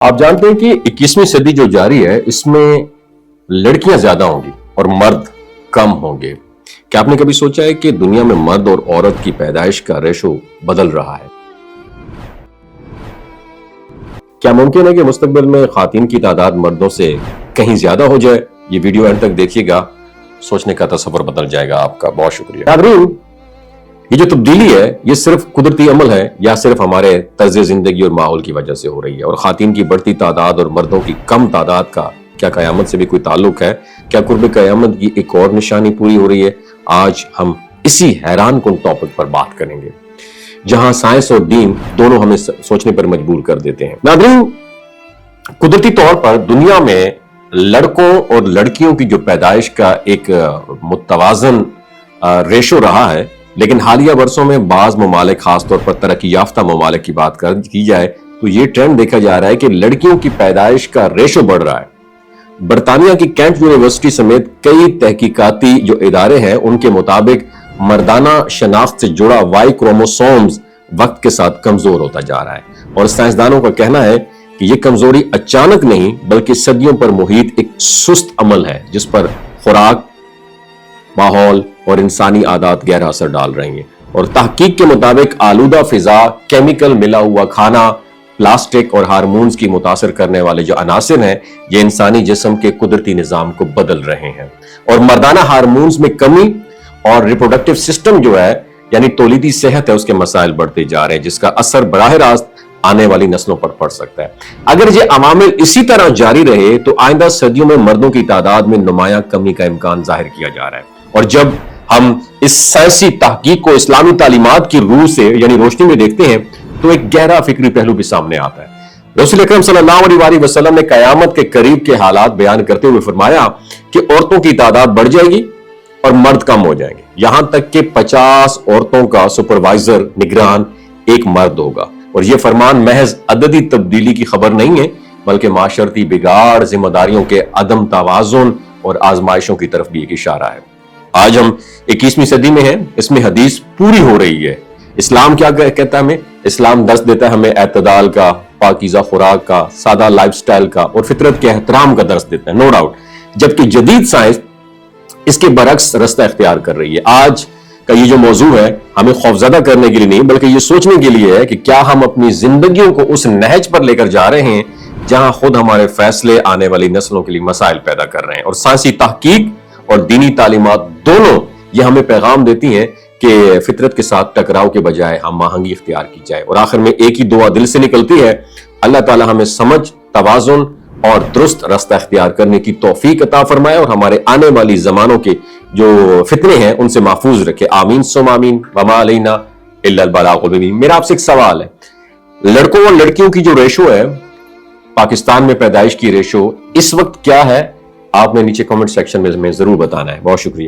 आप जानते हैं कि 21वीं सदी जो जारी है इसमें लड़कियां ज्यादा होंगी और मर्द कम होंगे। क्या आपने कभी सोचा है कि दुनिया में मर्द और औरत की पैदाइश का रेशो बदल रहा है? क्या मुमकिन है कि मुस्तकबिल में खातिन की तादाद मर्दों से कहीं ज्यादा हो जाए? ये वीडियो अंत तक देखिएगा, सोचने का तसव्वुर बदल जाएगा आपका। बहुत शुक्रिया। नाज़रीन, ये जो तब्दीली है ये सिर्फ कुदरती अमल है या सिर्फ हमारे तर्ज जिंदगी और माहौल की वजह से हो रही है? और खातिन की बढ़ती तादाद और मर्दों की कम तादाद का क्या कयामत से भी कोई ताल्लुक है? क्या कुर्ब कयामत की एक और निशानी पूरी हो रही है? आज हम इसी हैरान कुन टॉपिक पर बात करेंगे जहां साइंस और दीन दोनों हमें सोचने पर मजबूर कर देते हैं। नाज़रीन, कुदरती तौर पर दुनिया में लड़कों और लड़कियों की जो पैदाइश का एक मुतवाजन रेशो रहा है, लेकिन हालिया वर्षों में बाज ममालिक, खासतौर पर तरक्की याफ्ता ममालिक की बात की जाए तो ये ट्रेंड देखा जा रहा है कि लड़कियों की पैदाइश का रेशो बढ़ रहा है। बरतानिया की कैंट यूनिवर्सिटी समेत कई तहकीकाती जो इदारे हैं उनके मुताबिक मर्दाना शनाख्त से जुड़ा वाई क्रोमोसोम्स वक्त के साथ कमजोर होता जा रहा है और साइंसदानों का कहना है कि यह कमजोरी अचानक नहीं बल्कि सदियों पर मुहित एक सुस्त अमल है जिस पर खुराक, माहौल और इंसानी आदात गहरा असर डाल रही हैं। और तहकीक के मुताबिक आलूदा फिजा, केमिकल मिला हुआ खाना, प्लास्टिक और हार्मोन्स की मुतासर करने वाले जो अनासिर हैं ये इंसानी जिस्म के कुदरती निजाम को बदल रहे हैं और मर्दाना हार्मोन्स में कमी और रिप्रोडक्टिव सिस्टम जो है यानी तौलीदी सेहत है उसके मसाइल बढ़ते जा रहे हैं जिसका असर बराह रास्त आने वाली नस्लों पर पड़ सकता है। अगर ये अवामिल इसी तरह जारी रहे तो आइंदा सदियों में मर्दों की तादाद में नुमाया कमी का इम्कान जाहिर किया जा रहा है। और जब हम इस साइंसी तहकीक को इस्लामी तालीमात की रूह से यानी रोशनी में देखते हैं तो एक गहरा फिक्री पहलू भी सामने आता है। रसूल अकरम सल्लल्लाहु अलैहि वसल्लम ने कयामत के करीब के हालात बयान करते हुए फरमाया कि औरतों की तादाद बढ़ जाएगी और मर्द कम हो जाएंगे, यहां तक कि 50 औरतों का सुपरवाइजर निगरान एक मर्द होगा। और यह फरमान महज अददी तब्दीली की खबर नहीं है बल्कि माशरती बिगाड़, जिम्मेदारियों के अदम तवाजुन और आजमाइशों की तरफ भी एक इशारा है। आज हम 21वीं सदी में हैं, इसमें हदीस पूरी हो रही है। इस्लाम क्या कहता है हमें? इस्लाम दर्स देता है हमें एतदाल का, पाकीज़ा खुराक का, सादा लाइफस्टाइल का और फितरत के एहतराम का दर्स देता है, नो डाउट। जबकि जदीद साइंस इसके बरक्स रास्ता इख्तियार कर रही है। आज का ये जो मौजू है हमें खौफजदा करने के लिए नहीं बल्कि ये सोचने के लिए है कि क्या हम अपनी जिंदगियों को उस नहज पर लेकर जा रहे हैं जहां खुद हमारे फैसले आने वाली नस्लों के लिए मसाइल पैदा कर रहे हैं। और साइंसी तहकीक और दीनी तालीमात दोनों ये हमें पैगाम देती हैं कि फितरत के साथ टकराव के बजाय हम आहंगी इख्तियार की जाए। और आखिर में एक ही दुआ दिल से निकलती है, अल्लाह ताला हमें समझ, तवाजुन और दुरुस्त रास्ता इख्तियार करने की तौफीक अता फरमाए और हमारे आने वाली जमानों के जो फितने हैं उनसे महफूज रखे। आमीन सुम आमीन, वमा अलैना इल्लल बलागुल मुबीन। मेरा आपसे एक सवाल है, लड़कों और लड़कियों की जो रेशो है, पाकिस्तान में पैदाइश की रेशो इस वक्त क्या है? आपने नीचे कमेंट सेक्शन में जरूर बताना है। बहुत शुक्रिया।